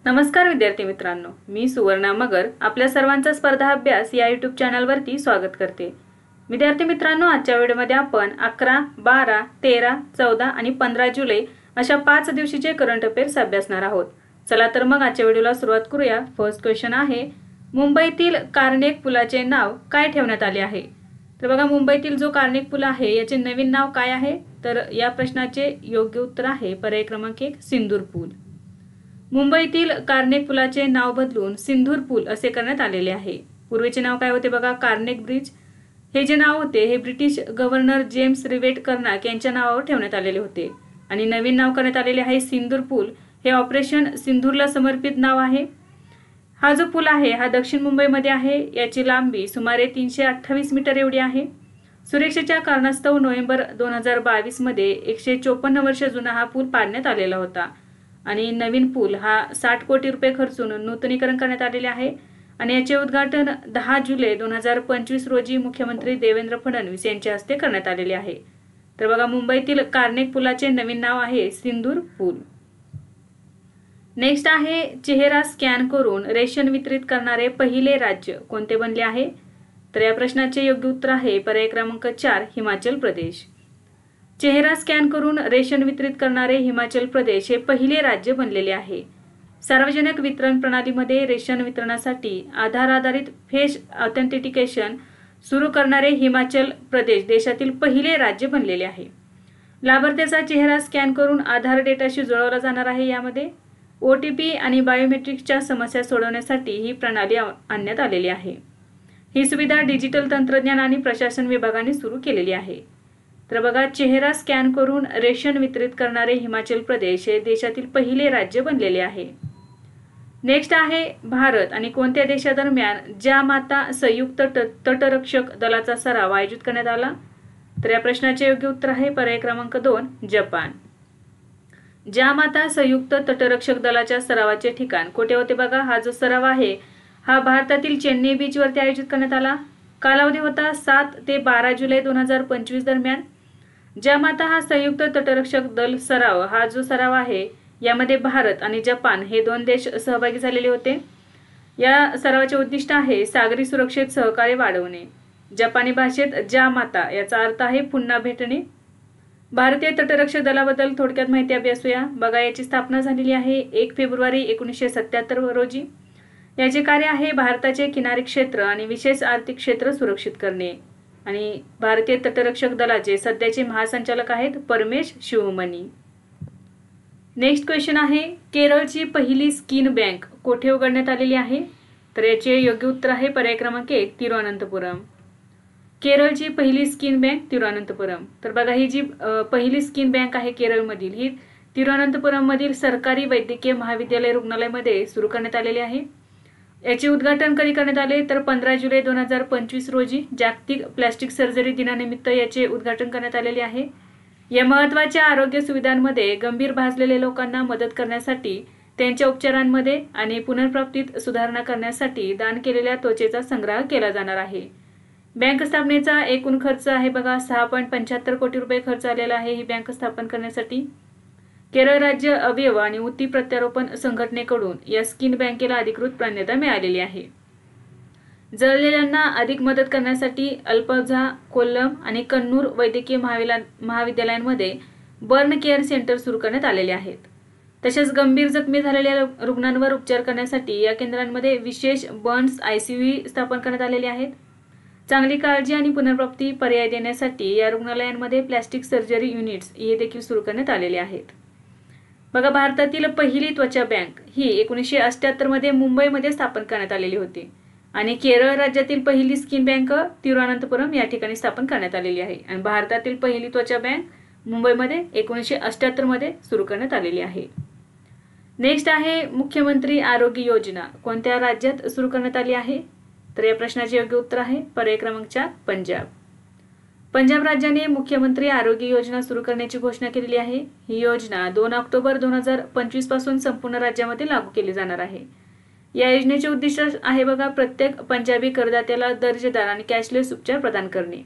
नमस्कार विद्यार्थी मित्रांनो, मी सुवर्णा मगर आपल्या सर्वांचा स्पर्धा अभ्यास या यूट्यूब चॅनलवरती स्वागत करते। विद्यार्थी मित्रांनो, आजच्या व्हिडिओमध्ये आपण 11, 12, 13, 14 आणि 15 जुलै अशा 5 दिवशीचे करंट अफेअर्स अभ्यासणार आहोत। चला तर मग आजच्या व्हिडिओला सुरुवात करूया। फर्स्ट क्वेश्चन आहे, मुंबईतील कार्नेक पुलाचे नाव काय ठेवण्यात आले आहे? तर बघा, मुंबईतील जो कार्नेक पूल आहे याचे नवीन नाव काय आहे? तर या प्रश्नाचे योग्य उत्तर आहे पर्याय क्रमांक 1 सिंदूर पूल। मुंबईतील कार्नेक पुलाचे नाव बदलून सिंदूर पूल असे करण्यात आलेले आहे। पूर्वीचे नाव काय होते बघा, कार्नेक ब्रिज। हे जे नाव होते हे British governor James rivet Konark यांच्या नावावर ठेवण्यात आलेले होते आणि नवीन नाव करण्यात आलेले आहे सिंदूर पूल। हे ऑपरेशन सिंदूरला समर्पित नाव आहे। हा जो पूल आहे हा दक्षिण मुंबईमध्ये आहे। याची लांबी सुमारे 328 मीटर एवढी आहे। सुरक्षेच्या कारणास्तव नोव्हेंबर 2022 मध्ये 154 वर्ष जुना हा पूल पाडण्यात आलेला होता आणि नवीन पूल हा 60 कोटी रुपये खर्चून नूतनीकरण करण्यात आलेले आहे आणि याचे उद्घाटन 10 जुलै 2025 रोजी मुख्यमंत्री देवेंद्र फडणवीस यांच्या हस्ते करण्यात आलेले आहे। तर बघा, मुंबईतील कार्नेक पुलाचे नवीन नाव आहे सिंदूर पूल। नेक्स्ट आहे, चेहरा स्कॅन करून रेशन वितरित करणारे पहिले राज्य कोणते बनले आहे? तर या प्रश्नाचे योग्य उत्तर आहे पर्याय क्रमांक 4 हिमाचल प्रदेश। चेहरा स्कॅन करून रेशन वितरित करणारे हिमाचल प्रदेश हे पहिले राज्य बनलेले आहे। सार्वजनिक वितरण प्रणालीमध्ये रेशन वितरणासाठी आधार आधारित फेस ऑथेंटिकेशन सुरू करणारे हिमाचल प्रदेश देशातील पहिले राज्य बनलेले आहे। लाभार्थ्याचा चेहरा स्कॅन करून आधार डेटाशी जुळवला जाणार आहे। यामध्ये OTP आणि बायोमेट्रिक्सच्या समस्या सोडवण्यासाठी ही प्रणाली आणण्यात आलेली आहे। ही सुविधा डिजिटल तंत्रज्ञान आणि प्रशासन विभागाने सुरू केलेली आहे। तर बघा, चेहरा स्कॅन करून रेशन वितरित करणारे हिमाचल प्रदेश हे देशातील पहिले राज्य बनलेले आहे। नेक्स्ट आहे, भारत आणि कोणत्या देशादरम्यान जामाता संयुक्त तटरक्षक दलाचा सराव आयोजित करण्यात आला? तर या प्रश्नाचे योग्य उत्तर आहे पर्याय क्रमांक 2 जपान। जामाता संयुक्त तटरक्षक दलाच्या सरावाचे ठिकाण कुठे होते बघा? हा जो सराव आहे हा भारतातील चेन्नई बीच वरती आयोजित करण्यात आला। कालावधी होता 7 ते 12 जुलै 2025 दरम्यान। जामाता हा संयुक्त तटरक्षक दल सराव हा जो सराव आहे यामध्ये भारत आणि जपान हे 2 देश सहभागी झालेले होते। या सरावाचे उद्दिष्ट आहे सागरी सुरक्षेत सहकार्य वाढवणे। जपानी भाषेत जामाता याचा अर्थ आहे पुन्हा भेटणे। भारतीय तटरक्षक दलाबद्दल थोडक्यात माहिती अभ्यासूया। बघा, याची स्थापना झालेली आहे 1 फेब्रुवारी 1977 रोजी। याचे कार्य आहे भारताचे किनारी क्षेत्र आणि विशेष आर्थिक क्षेत्र सुरक्षित करणे आणि भारतीय तटरक्षक दलाचे सध्याचे महासंचालक आहेत परमेश शिवमणी। नेक्स्ट क्वेश्चन आहे, केरळची पहिली स्किन बँक कोठे उघडण्यात आलेली आहे? तर याचे योग्य उत्तर आहे पर्याय क्रमांक 1 तिरुअनंतपुरम। केरळची पहिली स्किन बँक तिरुअनंतपुरम। तर बघा, ही जी पहिली स्किन बँक आहे केरळमधील ही तिरुअनंतपुरम मधील सरकारी वैद्यकीय महाविद्यालय रुग्णालयामध्ये सुरू करण्यात आलेली आहे। याचे उद्घाटन कधी करण्यात आले? तर 15 जुलै 2025 रोजी जागतिक प्लास्टिक सर्जरी दिनानिमित्त याचे उद्घाटन करण्यात आलेले आहे। या महत्त्वाच्या आरोग्य सुविधांमध्ये गंभीर भाजलेल्या लोकांना मदत करण्यासाठी, त्यांच्या उपचारांमध्ये आणि पुनर्प्राप्तीत सुधारणा करण्यासाठी दान केलेल्या त्वचेचा संग्रह केला जाणार आहे। बँक स्थापनेचा एकूण खर्च आहे बघा 6.75 कोटी रुपये खर्च आलेला आहे ही बँक स्थापन करण्यासाठी। केरळ राज्य अवयव आणि ऊती प्रत्यारोपण संघटनेकडून या स्किन बँकेला अधिकृत मान्यता मिळालेली आहे। जळलेल्यांना अधिक मदत करण्यासाठी अल्पझा, कोल्लम आणि कन्नूर वैद्यकीय महाविद्यालयांमध्ये बर्न केअर सेंटर सुरू करण्यात आलेले आहेत। तसेच गंभीर जखमी झालेल्या रुग्णांवर उपचार करण्यासाठी या केंद्रांमध्ये विशेष बर्न्स ICU स्थापन करण्यात आलेले आहेत। चांगली काळजी आणि पुनर्प्राप्ती पर्याय देण्यासाठी या रुग्णालयांमध्ये प्लास्टिक सर्जरी युनिट्स हे देखील सुरू करण्यात आलेले आहेत। बघा, भारतातील पहिली त्वचा बँक ही 1978 मध्ये मुंबईमध्ये स्थापन करण्यात आलेली होती आणि केरळ राज्यातील पहिली स्किन बँक तिरुअनंतपुरम या ठिकाणी स्थापन करण्यात आलेली आहे आणि भारतातील पहिली त्वचा बँक मुंबईमध्ये 1978 मध्ये सुरू करण्यात आलेली आहे। नेक्स्ट आहे, मुख्यमंत्री आरोग्य योजना कोणत्या राज्यात सुरू करण्यात आली आहे? तर या प्रश्नाचे योग्य उत्तर आहे पर्याय क्रमांक 4 पंजाब। पंजाब राज्याने मुख्यमंत्री आरोग्य योजना सुरू करण्याची घोषणा केलेली आहे। ही योजना 2 ऑक्टोबर 2025 पासून संपूर्ण राज्यामध्ये लागू केली जाणार आहे। या योजनेचे उद्दिष्ट आहे बघा, प्रत्येक पंजाबी करदात्याला दर्जेदार आणि कॅशलेस उपचार प्रदान करणे।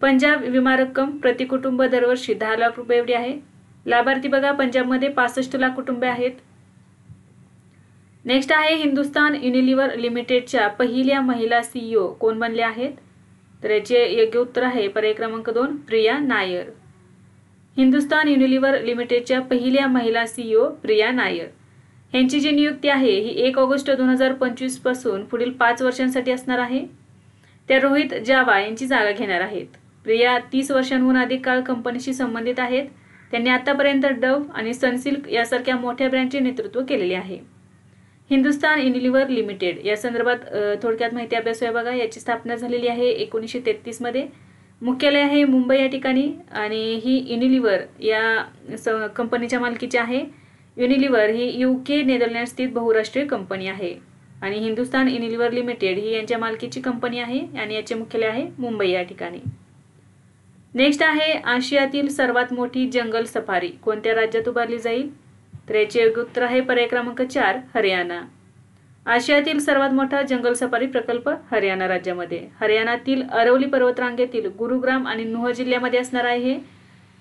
पंजाब विमा रक्कम प्रति कुटुंब दरवर्षी 10 लाख रुपये एवढी आहे। लाभार्थी बघा, पंजाबमध्ये 65 लाख कुटुंबे आहेत। नेक्स्ट आहे हिंदुस्तान युनिलिव्हर लिमिटेडच्या पहिल्या महिला CEO कोण बनल्या आहेत? तर याचे योग्य उत्तर आहे पर्याय क्रमांक 2 प्रिया नायर. हिंदुस्तान युनिलिव्हर लिमिटेडच्या पहिल्या महिला CEO प्रिया नायर. यांची जी नियुक्ती आहे ही 1 ऑगस्ट 2025 पासून पुढील 5 वर्षांसाठी असणार आहे. त्या रोहित जावा यांची जागा घेणार आहेत. प्रिया 30 वर्षांहून अधिक काळ कंपनीशी संबंधित आहेत. त्यांनी आतापर्यंत डव आणि सनसिल्क यासारख्या मोठ्या ब्रँडचे नेतृत्व केलेले आहे. हिंदुस्तान युनिलिव्हर लिमिटेड या संदर्भात थोडक्यात माहिती अभ्यासूया बघा. याची स्थापना झालेली आहे 1933 मध्ये. मुख्यालय आहे मुंबई या ठिकाणी आणि ही युनिलिव्हर या कंपनीच्या मालकीची आहे. युनिलिव्हर ही UK नेदरलँड स्थित बहुराष्ट्रीय कंपनी आहे आणि हिंदुस्तान युनिलिव्हर लिमिटेड ही यांच्या मालकीची कंपनी आहे आणि याचे मुख्यालय आहे मुंबई या ठिकाणी. नेक्स्ट आहे आशियातील सर्वात मोठी जंगल सफारी कोणत्या राज्यात उभारली जाईल? तर याचे योग्य उत्तर आहे पर्याय क्रमांक 4 हरियाणा. आशियातील सर्वात मोठा जंगल सफारी प्रकल्प हरियाणा राज्यामध्ये हरियाणातील अरवली पर्वतरांगेतील गुरुग्राम आणि नुह जिल्ह्यामध्ये असणार आहे.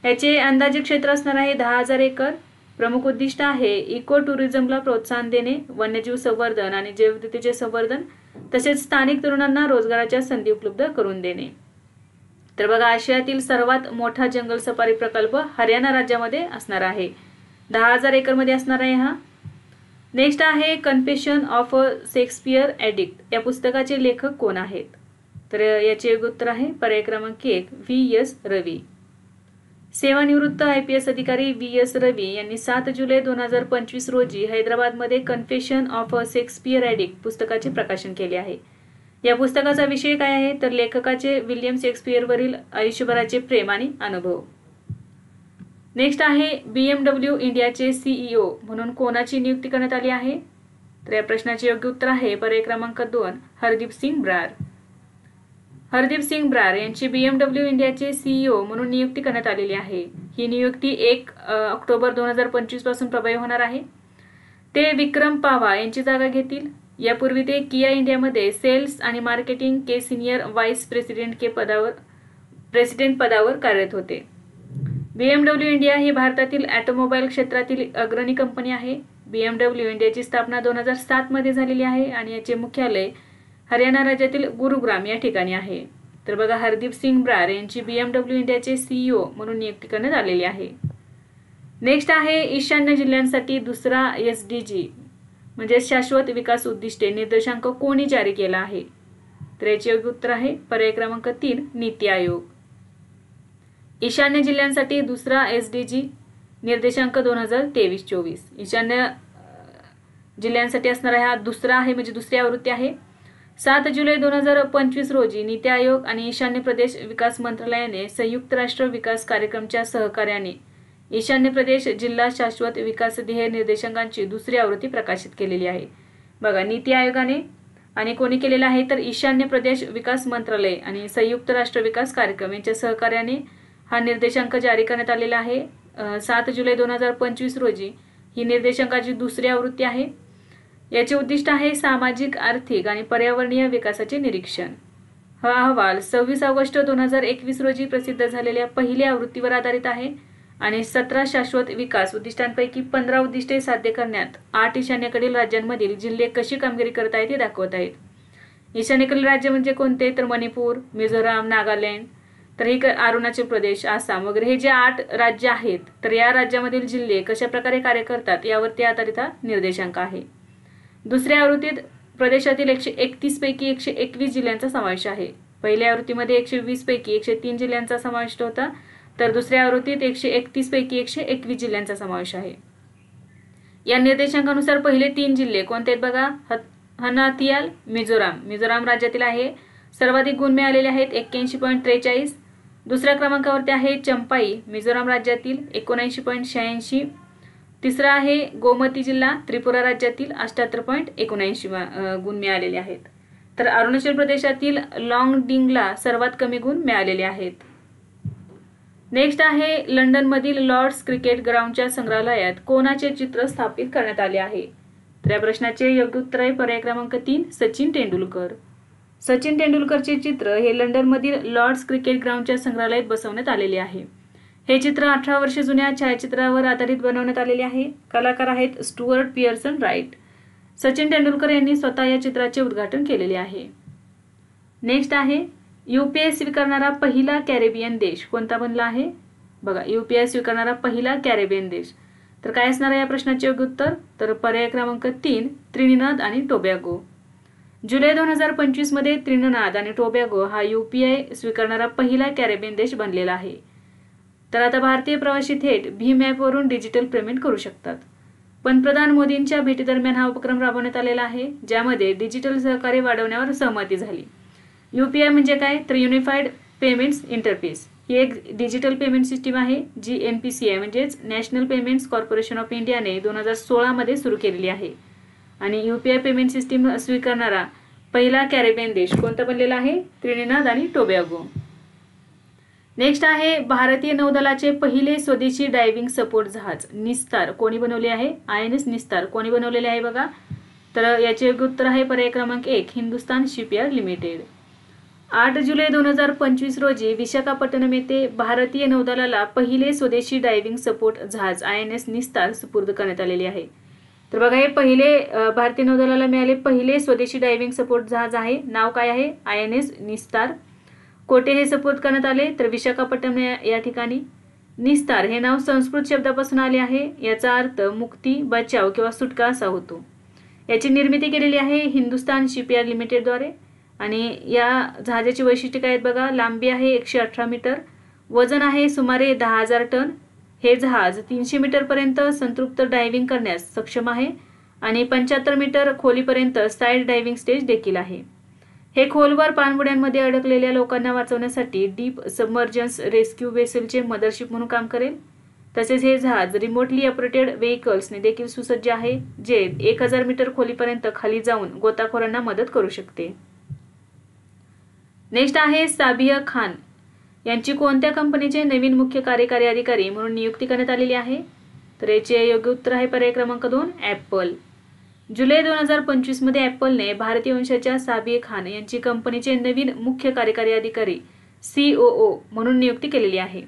याचे अंदाजे क्षेत्र असणार आहे 10,000 एकर. प्रमुख उद्दिष्ट आहे इको टुरिझमला प्रोत्साहन देणे, वन्यजीव संवर्धन आणि जैवविविधतेचे संवर्धन तसेच स्थानिक तरुणांना रोजगाराच्या संधी उपलब्ध करून देणे. तर बघा आशियातील सर्वात मोठा जंगल सफारी प्रकल्प हरियाणा राज्यामध्ये असणार आहे. 10,000 एकर मध्ये असणार आहे हा. नेक्स्ट आहे confession of a Shakespeare addict या पुस्तकाचे लेखक कोण आहेत? तर याचे योग्य उत्तर आहे पर्याय क्रमांक 1 V.S. रवी. सेवानिवृत्त IPS अधिकारी V.S. रवी यांनी 7 जुलै 2025 रोजी हैदराबादमध्ये confession of a Shakespeare addict पुस्तकाचे प्रकाशन केले आहे. या पुस्तकाचा विषय काय आहे? तर लेखकाचे विल्यम शेक्सपियरवरील आयुष्यभराचे प्रेम आणि अनुभव. नेक्स्ट आहे BMW इंडियाचे CEO म्हणून कोणाची नियुक्ती करण्यात आली आहे? तर या प्रश्नाचे योग्य उत्तर आहे पर्याय क्रमांक 2 हरदीप सिंग ब्रार. हरदीप सिंग ब्रार यांची BMW इंडियाचे CEO म्हणून नियुक्ती करण्यात आलेली आहे. ही नियुक्ती 1 ऑक्टोबर 2025 पासून प्रभावी होणार आहे. ते विक्रम पावा यांची जागा घेतील. यापूर्वी ते किया इंडियामध्ये सेल्स आणि मार्केटिंग के सिनियर व्हाईस प्रेसिडेंट पदावर कार्यरत होते. BMW इंडिया ही भारतातील ऑटोमोबाईल क्षेत्रातील अग्रणी कंपनी आहे. BMW इंडियाची स्थापना 2007 मध्ये झालेली आहे आणि याचे मुख्यालय हरियाणा राज्यातील गुरुग्राम या ठिकाणी आहे. तर बघा हरदीप सिंग ब्रार यांची BMW इंडियाचे CEO म्हणून नियुक्ती करण्यात आलेली आहे. नेक्स्ट आहे ईशान्य जिल्ह्यांसाठी दुसरा SDG म्हणजे शाश्वत विकास उद्दिष्टे निर्देशांक कोणी जारी केला आहे? तर याचे योग्य उत्तर आहे पर्याय क्रमांक 3 नीती आयोग. ईशान्य जिल्ह्यांसाठी दुसरा SDG निर्देशांक 2023-24 ईशान्य जिल्ह्यांसाठी असणारा हा दुसरा आहे म्हणजे दुसरी आवृत्ती आहे. 7 जुलै 2025 रोजी नीती आयोग आणि ईशान्य प्रदेश विकास मंत्रालयाने संयुक्त राष्ट्र विकास कार्यक्रमच्या सहकार्याने ईशान्य प्रदेश जिल्हा शाश्वत विकास ध्येय निर्देशांकांची दुसरी आवृत्ती प्रकाशित केलेली आहे. बघा नीती आयोगाने आणि कोणी केलेला आहे तर ईशान्य प्रदेश विकास मंत्रालय आणि संयुक्त राष्ट्र विकास कार्यक्रम यांच्या सहकार्याने हा निर्देशांक जारी करण्यात आलेला आहे. 7 जुलै 2025 रोजी ही निर्देशांकाची दुसरी आवृत्ती आहे. याचे उद्दिष्ट आहे सामाजिक, आर्थिक आणि पर्यावरणीय विकासाचे निरीक्षण. हा अहवाल 26 ऑगस्ट 2021 रोजी प्रसिद्ध झालेल्या पहिल्या आवृत्तीवर आधारित आहे आणि 17 शाश्वत विकास उद्दिष्टांपैकी 15 उद्दिष्टे साध्य करण्यात 8 ईशान्येकडील राज्यांमधील जिल्हे कशी कामगिरी करत आहेत हे दाखवत आहेत. ईशान्येकडील राज्य म्हणजे कोणते तर मणिपूर, मिझोराम, नागालँड, तर ही अरुणाचल प्रदेश, आसाम वगैरे हे जे 8 राज्य आहेत तर या राज्यामधील जिल्हे कशा प्रकारे कार्य करतात यावरती आधारित हा निर्देशांक आहे. दुसऱ्या आवृत्तीत प्रदेशातील 131 पैकी 121 जिल्ह्यांचा समावेश आहे. पहिल्या आवृत्तीमध्ये 120 पैकी 103 जिल्ह्यांचा समावेश होता तर दुसऱ्या आवृत्तीत 131 पैकी 121 जिल्ह्यांचा समावेश आहे. या निर्देशांकानुसार पहिले 3 जिल्हे कोणते आहेत बघा? हनाथियाल मिझोराम राज्यातील आहे. सर्वाधिक गुण मिळालेले आहेत 81.43. दुसऱ्या क्रमांकावरती आहे चंपाई मिझोराम राज्यातील 79.86. तिसरा आहे गोमती जिल्हा त्रिपुरा राज्यातील 78.79 गुण मिळालेले आहेत. तर अरुणाचल प्रदेशातील लॉन्गडिंगला सर्वात कमी गुण मिळालेले आहेत. नेक्स्ट आहे लंडनमधील लॉर्ड्स क्रिकेट ग्राउंडच्या संग्रहालयात कोणाचे चित्र स्थापित करण्यात आले आहे? तर या प्रश्नाचे योग्य उत्तर आहे पर्याय क्रमांक 3 सचिन तेंडुलकर. सचिन तेंडुलकरचे चित्र हे लंडनमधील लॉर्ड्स क्रिकेट ग्राउंडच्या संग्रहालयात बसवण्यात आलेले आहे. हे चित्र 18 वर्षे जुन्या छायाचित्रावर आधारित बनवण्यात आलेले आहे. कलाकार आहेत Stuart Pearson Wright. Sachin Tendulkar यांनी स्वतः या चित्राचे उद्घाटन केलेले आहे. नेक्स्ट आहे UPI स्वीकारणारा पहिला कॅरेबियन देश कोणता बनला आहे? बघा, UPI स्वीकारणारा पहिला कॅरेबियन देश. तर काय असणार आहे या प्रश्नाचे योग्य उत्तर? तर पर्याय क्रमांक 3 त्रिनिदाद आणि टोबॅगो. जुलै 2025 मध्ये त्रिनिदाद आणि टोबॅगो हा UPI स्वीकारणारा पहिला कॅरेबियन देश बनलेला आहे. तर आता भारतीय प्रवासी थेट भीम ॲपवरून डिजिटल पेमेंट करू शकतात. पंतप्रधान मोदींच्या भेटीदरम्यान हा उपक्रम राबवण्यात आलेला आहे, ज्यामध्ये डिजिटल सहकार्य वाढवण्यावर सहमती झाली. UPI म्हणजे काय? तर युनिफाईड पेमेंट्स इंटरफेस ही एक डिजिटल पेमेंट सिस्टीम आहे जी NPCI म्हणजेच नॅशनल पेमेंट्स कॉर्पोरेशन ऑफ इंडियाने 2016 मध्ये सुरू केलेली आहे. आणि UPI पेमेंट सिस्टीम स्वीकारणारा पहिला कॅरेबियन देश कोणता बनलेला आहे? त्रिनिदाद आणि टोबॅगो. नेक्स्ट आहे भारतीय नौदलाचे पहिले स्वदेशी डायव्हिंग सपोर्ट जहाज निस्तार कोणी बनवले आहे? INS निस्तार कोणी बनवलेले आहे बघा? तर याचे योग्य उत्तर आहे पर्याय क्रमांक 1 हिंदुस्तान शिपयार्ड लिमिटेड. 8 जुलै 2025 रोजी विशाखापट्टणम येथे भारतीय नौदलाला पहिले स्वदेशी डायव्हिंग सपोर्ट जहाज INS निस्तार सुपूर्द करण्यात आलेले आहे. तर बघा, हे पहिले भारतीय नौदलाला मिळाले पहिले स्वदेशी डायव्हिंग सपोर्ट जहाज आहे. नाव काय आहे? INS निस्तार. कोठे हे सपोर्ट करण्यात आले? तर विशाखापट्टणम या ठिकाणी. निस्तार हे नाव संस्कृत शब्दापासून आले आहे. याचा अर्थ मुक्ती, बचाव किंवा सुटका असा होतो. याची निर्मिती केलेली आहे हिंदुस्तान शिपयार्ड लिमिटेडद्वारे. आणि या जहाजाची वैशिष्ट्ये काय आहेत बघा? लांबी आहे 118 मीटर, वजन आहे सुमारे 10,000 टन. हे जहाज 300 मीटरपर्यंत संतृप्त डायव्हिंग करण्यास सक्षम आहे आणि 75 मीटर खोलीपर्यंत साईड डायव्हिंग स्टेज देखील आहे. हे खोलवर पाणबुड्यांमध्ये अडकलेल्या लोकांना वाचवण्यासाठी डीप सबमर्जन्स रेस्क्यू वेसलचे मदरशिप म्हणून काम करेल. तसेच हे जहाज रिमोटली ऑपरेटेड व्हेइकल्सने देखील सुसज्ज आहे, जे 1000 मीटर खोलीपर्यंत खाली जाऊन गोताखोरांना मदत करू शकते. नेक्स्ट आहे साबिया खान यांची कोणत्या कंपनीचे नवीन मुख्य कार्यकारी अधिकारी म्हणून नियुक्ती करण्यात आलेली आहे? तर याचे योग्य उत्तर आहे पर्याय क्रमांक 2 ॲपल. जुलै 2025 मध्ये ॲपलने भारतीय वंशाच्या साबिया खान यांची कंपनीचे नवीन मुख्य कार्यकारी अधिकारी COO म्हणून नियुक्ती केलेली आहे.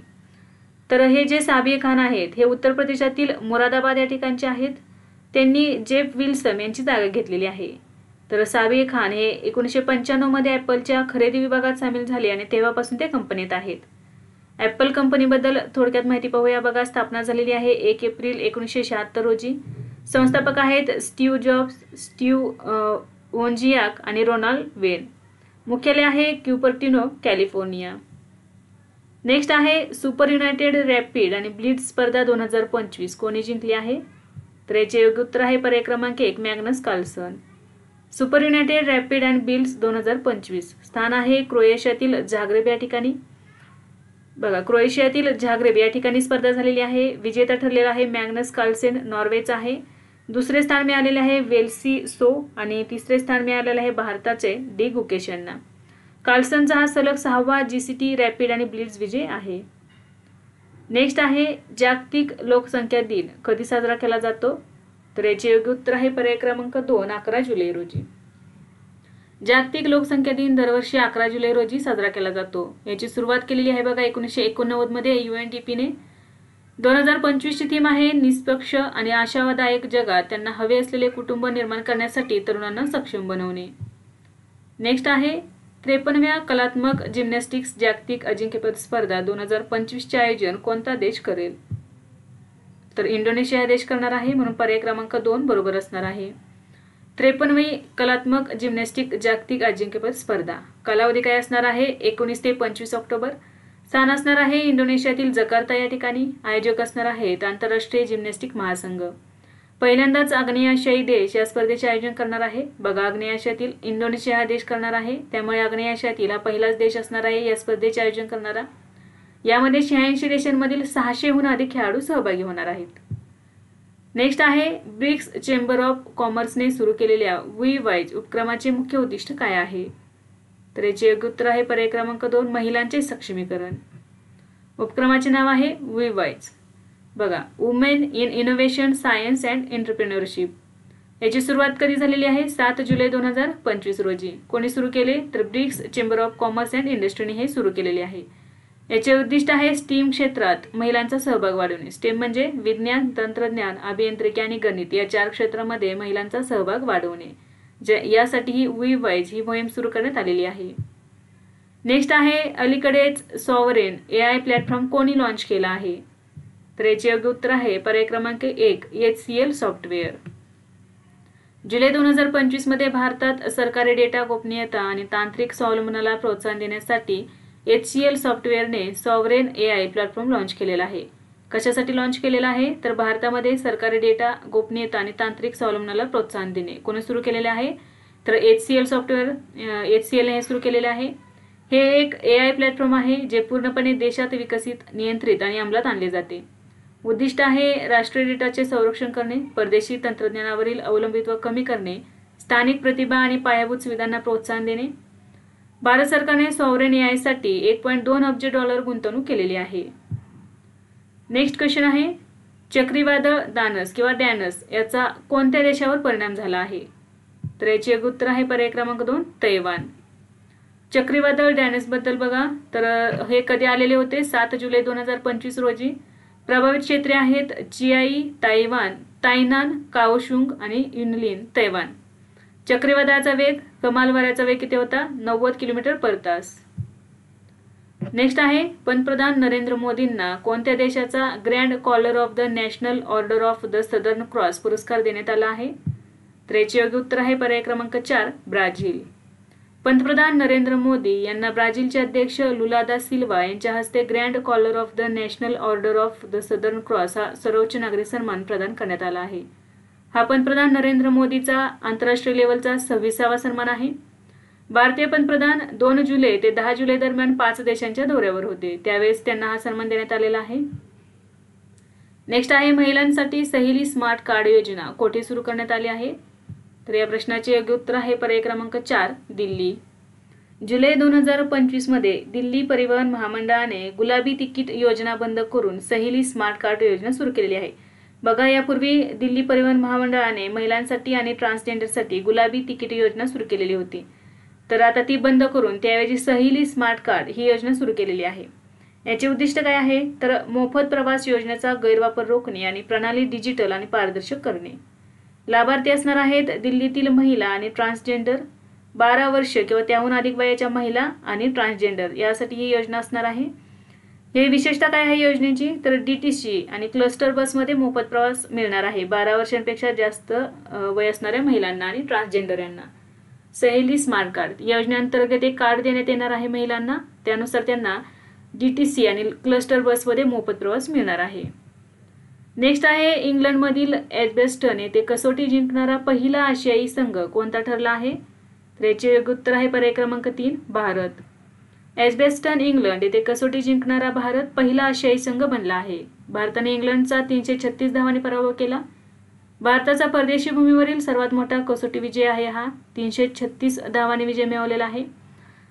तर हे जे साबिया खान आहेत हे उत्तर प्रदेशातील मुरादाबाद या ठिकाणचे आहेत. त्यांनी जेफ विल्सन यांची जागा घेतलेली आहे. तर साबिया खान हे 1995 मध्ये ॲपलच्या खरेदी विभागात सामील झाले आणि तेव्हापासून ते कंपनीत आहेत. ॲपल कंपनीबद्दल थोडक्यात माहिती पाहूया बघा. स्थापना झालेली आहे 1 एप्रिल 1976 रोजी. संस्थापक आहेत स्टीव जॉब्स, स्टीव वोन्जियाक आणि रोनाल्ड वेन. मुख्यालय आहे क्यूपर्टिनो, कॅलिफोर्निया. नेक्स्ट आहे सुपर युनायटेड रॅपिड आणि ब्लिट्झ स्पर्धा 2025 कोणी जिंकली आहे? तर याचे योग्य उत्तर आहे पर्याय क्रमांक 1 Magnus Carlsen. Super United Rapid and Blitz 2025 स्थान आहे क्रोएशियातील झाग्रेब या ठिकाणी. बघा, क्रोएशियातील झाग्रेब या ठिकाणी स्पर्धा झालेली आहे. विजेता ठरलेला आहे मॅग्नस कार्लसेन, नॉर्वेचा आहे. दुसरे स्थान मिळालेले आहे वेल्सी सो आणि तिसरे स्थान मिळालेले आहे भारताचे डी गुकेश यांना. कार्लसनचा हा सलग 6वा GCT रॅपिड आणि ब्लिट्झ विजय आहे. नेक्स्ट आहे जागतिक लोकसंख्या दिन कधी साजरा केला जातो? तर याचे योग्य उत्तर आहे पर्याय क्रमांक 2 11 जुलै रोजी. जागतिक लोकसंख्या दिन दरवर्षी 11 जुलै रोजी साजरा केला जातो. याची सुरुवात केलेली आहे बघा 1989 मध्ये UNDPने. 2025 ची थीम आहे निष्पक्ष आणि आशावादायक जगात त्यांना हवे असलेले कुटुंब निर्माण करण्यासाठी तरुणांना सक्षम बनवणे. नेक्स्ट आहे 53व्या कलात्मक जिम्नॅस्टिक्स जागतिक अजिंक्यपद स्पर्धा 2025 चे आयोजन कोणता देश करेल? तर इंडोनेशिया देश करणार आहे, म्हणून पर्याय क्रमांक 2 बरोबर असणार आहे. 53वी कलात्मक जिम्नॅस्टिक जागतिक अजिंक्यपद स्पर्धा कालावधी काय असणार आहे? 19 ते 25 ऑक्टोबर. स्थान असणार आहे इंडोनेशियातील जकार्ता या ठिकाणी. आयोजक असणार आहेत आंतरराष्ट्रीय जिम्नॅस्टिक महासंघ. पहिल्यांदाच आग्नेय आशियाई देश या स्पर्धेचे आयोजन करणार आहे. बघा, आग्नेय आशियातील इंडोनेशिया हा देश करणार आहे, त्यामुळे आग्नेय आशियातील हा पहिलाच देश असणार आहे या स्पर्धेचे आयोजन करणारा. यामध्ये 86 देशांमधील 600हून अधिक खेळाडू सहभागी होणार आहेत. नेक्स्ट आहे ब्रिक्स चेंबर ऑफ कॉमर्सने सुरू केलेल्या वी वाईज उपक्रमाचे मुख्य उद्दिष्ट काय आहे? तर याचे योग्य उत्तर आहे पर्याय क्रमांक 2 महिलांचे सक्षमीकरण. उपक्रमाचे नाव आहे वी वाईज. बघा, women in innovation, science and entrepreneurship. याची सुरुवात कधी झालेली आहे? 7 जुलै 2025 रोजी. कोणी सुरू केले? तर BRICS chamber of commerce and इंडस्ट्रीने हे सुरू केलेले आहे. याचे उद्दिष्ट आहे स्टीम क्षेत्रात महिलांचा सहभाग वाढवणे। स्टेम म्हणजे विज्ञान, तंत्रज्ञान, अभियांत्रिकी आणि गणित या 4 क्षेत्रांमध्ये महिलांचा सहभाग वाढवणे। यासाठी ही वीवाईज ही मोहीम सुरू करण्यात आलेली आहे। नेक्स्ट आहे अलीकडेच सॉव्हरेन AI प्लॅटफॉर्म कोणी लॉन्च केला आहे? तर याचे योग्य उत्तर आहे पर्याय क्रमांक 1 HCL सॉफ्टवेअर। जुलै 2025 मध्ये भारतात सरकारी डेटा गोपनीयता आणि तांत्रिक स्वावलंबनाला प्रोत्साहन देण्यासाठी HCL सॉफ्टवेअरने सॉव्हरेन AI प्लॅटफॉर्म लॉन्च केलेला आहे। कशासाठी लॉन्च केलेला आहे? तर भारतामध्ये सरकारी डेटा गोपनीयता आणि तांत्रिक स्वावलंबनाला प्रोत्साहन देणे। कोणी सुरू केलेले आहे? तर HCL सॉफ्टवेअर, HCL हे सुरू केलेले आहे। हे एक AI प्लॅटफॉर्म आहे जे पूर्णपणे देशात विकसित, नियंत्रित आणि अंमलात आणले जाते। उद्दिष्ट आहे राष्ट्रीय डेटाचे संरक्षण करणे, परदेशी तंत्रज्ञानावरील अवलंबित्व कमी करणे, स्थानिक प्रतिभा आणि पायाभूत सुविधांना प्रोत्साहन देणे। भारत सरकारने सॉव्हरेन AI साठी $1.2 अब्ज गुंतवणूक केलेली आहे। नेक्स्ट क्वेश्चन आहे चक्रीवादळ दानस किंवा डॅनस याचा कोणत्या देशावर परिणाम झाला आहे? तर याचे योग्य उत्तर आहे पर्याय क्रमांक 2 तैवान। चक्रीवादळ डॅनस बद्दल बघा, तर हे कधी आलेले होते? 7 जुलै 2025 रोजी। प्रभावित क्षेत्रे आहेत चिआई ताइवान, तायनान, काओशुंग आणि युनलिन तैवान। चक्रीवादळाचा वेग, कमाल वाऱ्याचा वेग किती होता? 90 किलोमीटर पर तास। नेक्स्ट आहे पंतप्रधान नरेंद्र मोदींना कोणत्या देशाचा Grand Collar of the National Order of the Southern Cross पुरस्कार देण्यात आला आहे? तर याचे योग्य उत्तर आहे पर्याय क्रमांक 4 ब्राझील। पंतप्रधान नरेंद्र मोदी यांना ब्राझीलचे अध्यक्ष लुला दा सिल्वा यांच्या हस्ते Grand Collar of the National Order of the Southern Cross हा सर्वोच्च नागरी सन्मान प्रदान करण्यात आला आहे। हा पंतप्रधान नरेंद्र मोदीचा आंतरराष्ट्रीय लेव्हलचा 26वा सन्मान आहे। भारतीय पंतप्रधान 2 जुलै ते 10 जुलै दरम्यान 5 देशांच्या दौऱ्यावर होते, त्यावेळेस त्यांना हा सन्मान देण्यात आलेला आहे। नेक्स्ट आहे महिलांसाठी सहेली स्मार्ट कार्ड योजना कोठे सुरू करण्यात आली आहे? तर या प्रश्नाचे योग्य उत्तर आहे पर्याय क्रमांक 4 दिल्ली। जुलै 2025 मध्ये दिल्ली परिवहन महामंडळाने गुलाबी तिकीट योजना बंद करून सहेली स्मार्ट कार्ड योजना सुरू केलेली आहे। बघा, यापूर्वी दिल्ली परिवहन महामंडळाने महिलांसाठी आणि ट्रान्सजेंडरसाठी गुलाबी तिकीट योजना सुरू केलेली होती, तर आता ती बंद करून त्याऐवजी सहेली स्मार्ट कार्ड ही योजना सुरू केलेली आहे। याचे उद्दिष्ट काय आहे? तर मोफत प्रवास योजनेचा गैरवापर रोखणे आणि प्रणाली डिजिटल आणि पारदर्शक करणे। लाभार्थी असणार आहेत दिल्लीतील महिला आणि ट्रान्सजेंडर, 12 वर्ष किंवा त्याहून अधिक वयाच्या महिला आणि ट्रान्सजेंडर यासाठी ही योजना असणार आहे। हे विशेषतः काय आहे योजनेची? तर DTC आणि क्लस्टर बसमध्ये मोफत प्रवास मिळणार आहे 12 वर्षांपेक्षा जास्त वय असणाऱ्या महिलांना आणि ट्रान्सजेंडर यांना। सहेली स्मार्ट कार्ड योजनेअंतर्गत एक कार्ड देण्यात येणार आहे महिलांना, त्यानुसार त्यांना DTC आणि क्लस्टर बसमध्ये मोफत प्रवास मिळणार आहे। नेक्स्ट आहे इंग्लंडमधील एजबेस्टन येथे कसोटी जिंकणारा पहिला आशियाई संघ कोणता ठरला आहे? तर याचे योग्य उत्तर आहे पर्याय क्रमांक 3 भारत। एजबेस्टन इंग्लंड येथे कसोटी जिंकणारा भारत पहिला आशियाई संघ बनला आहे। भारताने इंग्लंडचा 336 धावांनी पराभव केला। भारताचा परदेशी भूमीवरील सर्वात मोठा कसोटी विजय आहे हा, 336 धावांनी विजय मिळवलेला आहे।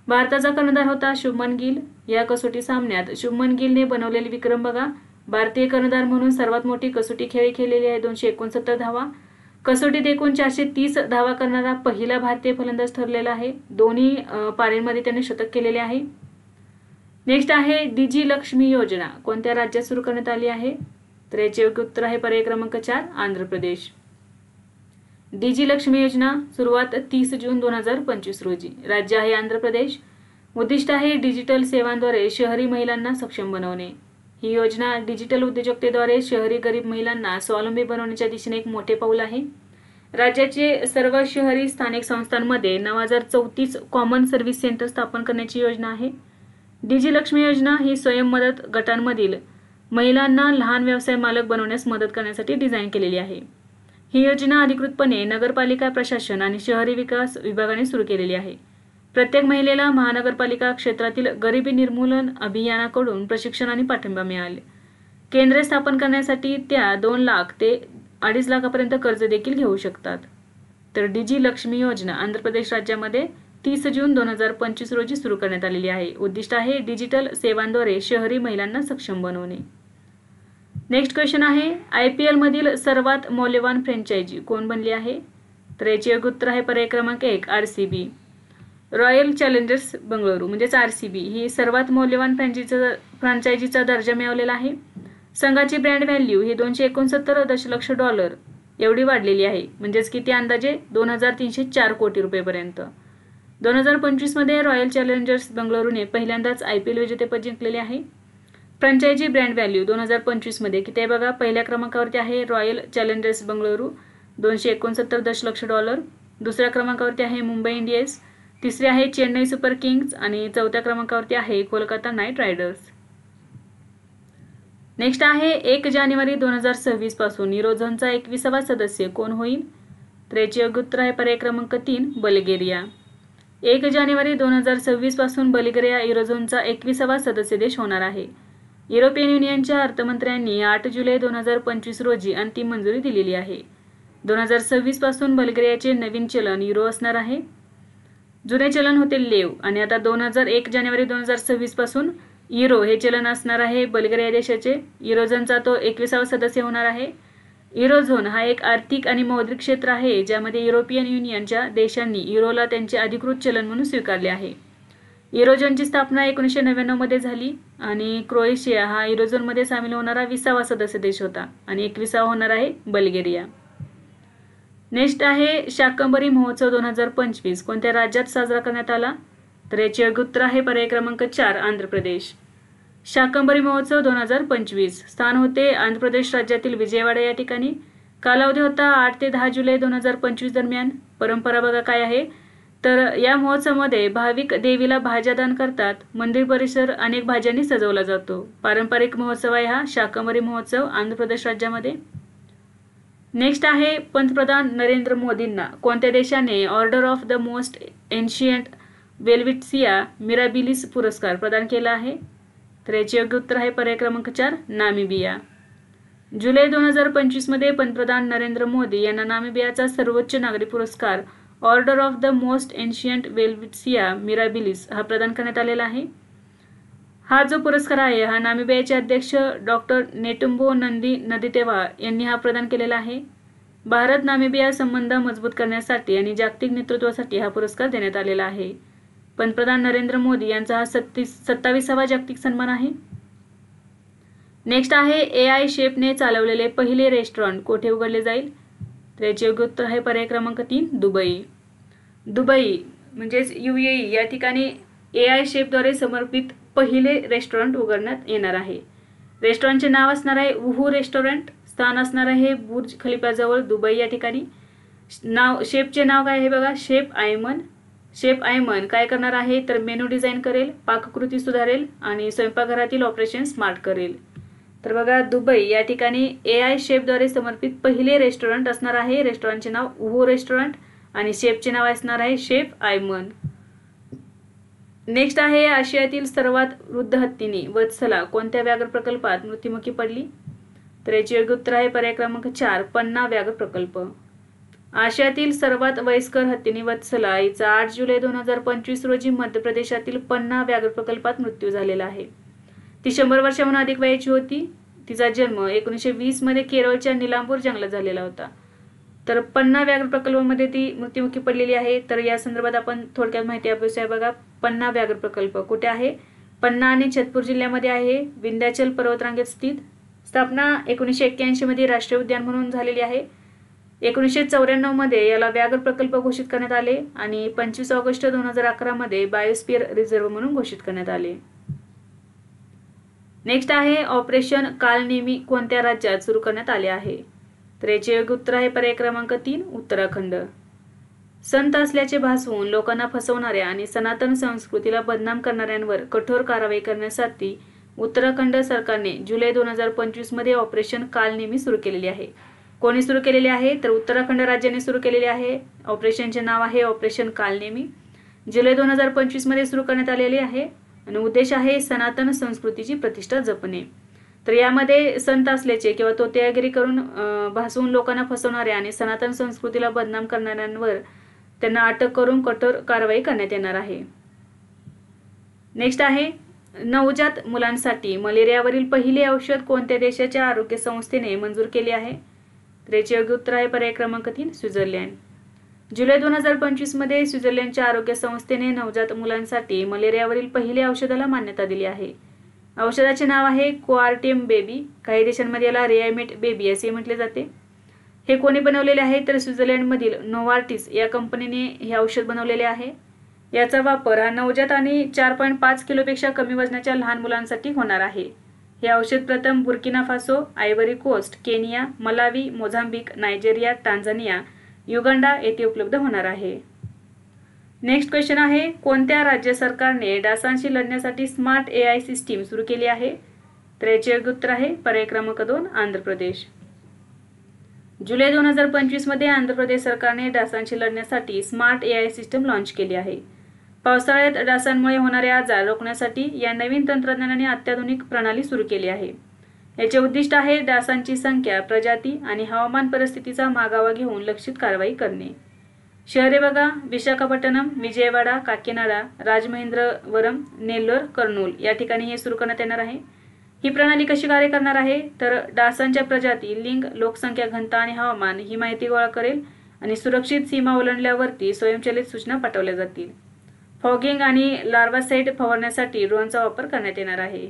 भारताचा कर्णधार होता शुभमन गिल। या कसोटी सामन्यात शुभमन गिलने बनवलेले विक्रम बघा, भारतीय कर्णधार म्हणून सर्वात मोठी कसोटी खेळी खेळलेली आहे 269 धावा। कसोटीत एकूण 430 धावा करणारा पहिला भारतीय फलंदाज ठरलेला आहे। दोन्ही पारींमध्ये त्याने शतक केलेले आहे। नेक्स्ट आहे डिजी लक्ष्मी योजना कोणत्या राज्यात सुरू करण्यात आली आहे? तर याचे योग्य उत्तर आहे पर्याय क्रमांक 4 आंध्र प्रदेश। डिजी लक्ष्मी योजना सुरुवात 30 जून 2025 रोजी। राज्य आहे आंध्र प्रदेश। उद्दिष्ट आहे डिजिटल सेवांद्वारे शहरी महिलांना सक्षम बनवणे। ही योजना डिजिटल उद्योजकतेद्वारे शहरी गरीब महिलांना स्वावलंबी बनवण्याच्या दिशेने एक मोठे पाऊल आहे। राज्याचे सर्व शहरी स्थानिक संस्थांमध्ये 9034 कॉमन सर्व्हिस सेंटर स्थापन करण्याची योजना आहे। डिजी लक्ष्मी योजना ही स्वयं मदत गटांमधील महिलांना लहान व्यवसाय मालक बनवण्यास मदत करण्यासाठी डिझाईन केलेली आहे। ही योजना अधिकृतपणे नगरपालिका प्रशासन आणि शहरी विकास विभागाने सुरू केलेली आहे। प्रत्येक महिलेला महानगरपालिका क्षेत्रातील गरिबी निर्मूलन अभियानाकडून प्रशिक्षण आणि पाठिंबा मिळाले। केंद्रे स्थापन करण्यासाठी त्या 2 लाख ते 2.5 लाखापर्यंत कर्ज देखील घेऊ शकतात। तर डिजी लक्ष्मी योजना आंध्र प्रदेश राज्यामध्ये 30 जून 2025 रोजी सुरू करण्यात आलेली आहे। उद्दिष्ट आहे डिजिटल सेवांद्वारे शहरी महिलांना सक्षम बनवणे। नेक्स्ट क्वेश्चन आहे IPL मधील सर्वात मौल्यवान फ्रँचायझी कोण बनली आहे? तर याचे योग्य उत्तर आहे पर्याय क्रमांक 1 RCB। रॉयल चॅलेंजर्स बंगळुरू म्हणजेच RCB ही सर्वात मौल्यवान फ्रँचायझीचा दर्जा मिळवलेला आहे. संघाची ब्रँड व्हॅल्यू ही $269 दशलक्ष एवढी वाढलेली आहे, म्हणजेच किती अंदाजे 2304 कोटी रुपयेपर्यंत. 2025 मध्ये रॉयल चॅलेंजर्स बंगळुरूने पहिल्यांदाच IPL विजेतेपद जिंकलेले आहे. फ्रँचायझी ब्रँड व्हॅल्यू 2025 मध्ये किती आहे बघा. पहिल्या क्रमांकावरती आहे रॉयल चॅलेंजर्स बंगळुरू $269 दशलक्ष. दुसऱ्या क्रमांकावरती आहे मुंबई इंडियन्स, तिसरी आहे चेन्नई सुपर किंग्स आणि चौथ्या क्रमांकावरती आहे कोलकाता नाईट रायडर्स. नेक्स्ट आहे 1 जानेवारी 2026 पासून युरोझोनचा 21वा सदस्य कोण होईल. तर याचे योग्य उत्तर आहे पर्याय क्रमांक 3 बल्गेरिया. 1 जानेवारी 2026 पासून बल्गेरिया युरोझोनचा 21वा सदस्य देश होणार आहे. युरोपियन युनियनच्या अर्थमंत्र्यांनी 8 जुलै 2025 रोजी अंतिम मंजुरी दिलेली आहे. 2026 पासून बल्गेरियाचे नवीन चलन युरो असणार आहे. जुने चलन होते लेव आणि आता 1 जानेवारी 2026 पासून युरो हे चलन असणार आहे बल्गेरिया देशाचे. युरोझोनचा तो 21वा सदस्य होणार आहे. युरोझोन हा एक आर्थिक आणि मौद्रिक क्षेत्र आहे ज्यामध्ये युरोपियन युनियनच्या देशांनी युरोला त्यांचे अधिकृत चलन म्हणून स्वीकारले आहे. युरोझोनची स्थापना 1999 मध्ये झाली आणि क्रोएशिया हा युरोझोनमध्ये सामील होणारा 20वा सदस्य देश होता आणि 21वा होणार आहे बल्गेरिया. नेक्स्ट आहे शाकंभरी महोत्सव 2025 कोणत्या राज्यात साजरा करण्यात आला. तर याचे योग्य उत्तर आहे पर्याय क्रमांक 4 आंध्र प्रदेश. शाकंभरी महोत्सव 2025 स्थान होते आंध्र प्रदेश राज्यातील विजयवाडा या ठिकाणी. कालावधी होता 8 ते 10 जुलै 2025 दरम्यान. परंपरा बघा काय आहे. तर या महोत्सवामध्ये भाविक देवीला भाज्या दान करतात. मंदिर परिसर अनेक भाज्यांनी सजवला जातो. पारंपरिक महोत्सव आहे हा शाकंभरी महोत्सव आंध्र प्रदेश राज्यामध्ये. नेक्स्ट आहे पंतप्रधान नरेंद्र मोदींना कोणत्या देशाने order of the most ancient welwitschia mirabilis पुरस्कार प्रदान केला आहे. तर याचे योग्य उत्तर आहे पर्याय क्रमांक 4 नामिबिया. जुलै 2025 मध्ये पंतप्रधान नरेंद्र मोदी यांना नामिबियाचा सर्वोच्च नागरी पुरस्कार order of the most ancient welwitschia mirabilis हा प्रदान करण्यात आलेला आहे. हा जो पुरस्कार आहे हा नामिबियाचे अध्यक्ष डॉक्टर नेटुम्बो नंदी नदितेवा यांनी हा प्रदान केलेला आहे. भारत नामिबिया संबंध मजबूत करण्यासाठी आणि जागतिक नेतृत्वासाठी हा पुरस्कार देण्यात आलेला आहे. पंतप्रधान नरेंद्र मोदी यांचा हा 27वा जागतिक सन्मान आहे. नेक्स्ट आहे AI शेफने चालवलेले पहिले रेस्टॉरंट कोठे उघडले जाईल. तर याचे योग्य उत्तर आहे पर्याय क्रमांक 3 दुबई. दुबई म्हणजेच UAE या ठिकाणी AI शेफद्वारे समर्पित पहिले रेस्टॉरंट उघडण्यात येणार आहे. रेस्टॉरंटचे नाव असणार आहे वुहू रेस्टॉरंट. स्थान असणार आहे बुर्ज खलिफाजवळ दुबई या ठिकाणी. शेफचे नाव काय आहे बघा शेफ आयमन. शेफ आयमन काय करणार आहे तर मेनू डिझाईन करेल, पाककृती सुधारेल आणि स्वयंपाकघरातील ऑपरेशन स्मार्ट करेल. तर बघा दुबई या ठिकाणी AI शेफद्वारे समर्पित पहिले रेस्टॉरंट असणार आहे. रेस्टॉरंटचे नाव वुहू रेस्टॉरंट आणि शेफचे नाव असणार आहे शेफ आयमन. नेक्स्ट आहे आशियातील सर्वात वृद्ध हत्तीने वत्सला कोणत्या व्याघ्र प्रकल्पात मृत्युमुखी पडली. तर याचे योग्य उत्तर आहे पर्याय क्रमांक 4 पन्ना व्याघ्र प्रकल्प. आशियातील सर्वात वयस्कर हत्तीने वत्सला हिचा 8 जुलै 2025 रोजी मध्य प्रदेशातील पन्ना व्याघ्र प्रकल्पात मृत्यू झालेला आहे. ती 100 वर्षांहून अधिक वयाची होती. तिचा जन्म 1920 मध्ये केरळच्या निलांबूर जंगलात झालेला होता. तर पन्ना व्याघ्र प्रकल्पामध्ये ती मृत्युमुखी पडलेली आहे. तर या संदर्भात आपण थोडक्यात माहिती अभ्यासूया बघा. पन्ना व्याघ्र प्रकल्प कुठे आहे. पन्ना आणि छतपूर जिल्ह्यामध्ये आहे. विंध्याचल पर्वतरांगेत स्थित. स्थापना 1981 मध्ये राष्ट्रीय उद्यान म्हणून झालेली आहे. 1994 मध्ये याला व्याघ्र प्रकल्प घोषित करण्यात आले आणि 25 ऑगस्ट 2011 मध्ये बायोस्फिअर रिझर्व्ह म्हणून घोषित करण्यात आले. नेक्स्ट आहे ऑपरेशन कालनेमी कोणत्या राज्यात सुरू करण्यात आले आहे. तर याचे योग्य उत्तर आहे पर्याय क्रमांक 3 उत्तराखंड. संत असल्याचे भासवून लोकांना फसवणाऱ्या आणि सनातन संस्कृतीला बदनाम करणाऱ्यांवर कठोर कारवाई करण्यासाठी उत्तराखंड सरकारने जुलै 2025 मध्ये ऑपरेशन कालनेमी सुरू केलेली आहे. कोणी सुरू केलेले आहे तर उत्तराखंड राज्याने सुरू केलेले आहे. ऑपरेशनचे नाव आहे ऑपरेशन कालनेमी. जुलै 2025 मध्ये सुरू करण्यात आलेले आहे आणि उद्देश आहे सनातन संस्कृतीची प्रतिष्ठा जपणे. तर यामध्ये संत असल्याचे किंवा तोतेगिरी करून भासवून लोकांना फसवणाऱ्या आणि सनातन संस्कृतीला बदनाम करणाऱ्यांवर त्यांना अटक करून कठोर कारवाई करण्यात येणार आहे. नेक्स्ट आहे नवजात मुलांसाठी मलेरियावरील पहिले औषध कोणत्या देशाच्या आरोग्य संस्थेने मंजूर केले आहे. तर याचे योग्य उत्तर आहे पर्याय क्रमांक 3 स्वित्झर्लंड. जुलै 2025 मध्ये स्वित्झर्लंडच्या आरोग्य संस्थेने नवजात मुलांसाठी मलेरियावरील पहिल्या औषधाला मान्यता दिली आहे. औषधाचे नाव आहे कोआर्टियम बेबी, काही देशांमध्ये याला रेयामेट बेबी असे म्हटले जाते. हे कोणी बनवलेले आहे तर स्वित्झर्लंडमधील नोवार्टिस या कंपनीने हे औषध बनवलेले आहे. याचा वापर हा नवजात आणि 4.5 किलोपेक्षा कमी वजनाच्या लहान मुलांसाठी होणार आहे. हे औषध प्रथम Burkina Faso, Ivory Coast, Kenya, Malawi, Mozambique, Nigeria, Tanzania, Uganda येथे उपलब्ध होणार आहे. नेक्स्ट क्वेश्चन आहे, कोणत्या राज्य सरकारने डासांशी लढण्यासाठी स्मार्ट AI सिस्टीम सुरू केली आहे? तर याचे योग्य उत्तर आहे पर्याय क्रमांक 2 आंध्र प्रदेश. जुलै 2025 मध्ये आंध्र प्रदेश सरकारने डासांशी लढण्यासाठी स्मार्ट AI सिस्टम लॉन्च केली आहे. पावसाळ्यात डासांमुळे होणारे आजार रोखण्यासाठी या नवीन तंत्रज्ञानाने अत्याधुनिक प्रणाली सुरू केली आहे. याचे उद्दिष्ट आहे डासांची संख्या, प्रजाती आणि हवामान परिस्थितीचा मागोवा घेऊन लक्षित कारवाई करणे. शहरे बघा, विशाखापट्टणम, विजयवाडा, काकीनाडा, राजमहेंद्रवरम, नेल्लोर, कर्नूल या ठिकाणी हे सुरू करण्यात येणार आहे. ही प्रणाली कशी कार्य करणार आहे तर डासांच्या प्रजाती, लिंग, लोकसंख्या घनता आणि हवामान ही माहिती गोळा करेल आणि सुरक्षित सीमा ओलांडल्यावरती स्वयंचलित सूचना पाठवल्या जातील. फॉगिंग आणि लार्वासाइड फवारण्यासाठी ड्रोनचा वापर करण्यात येणार आहे.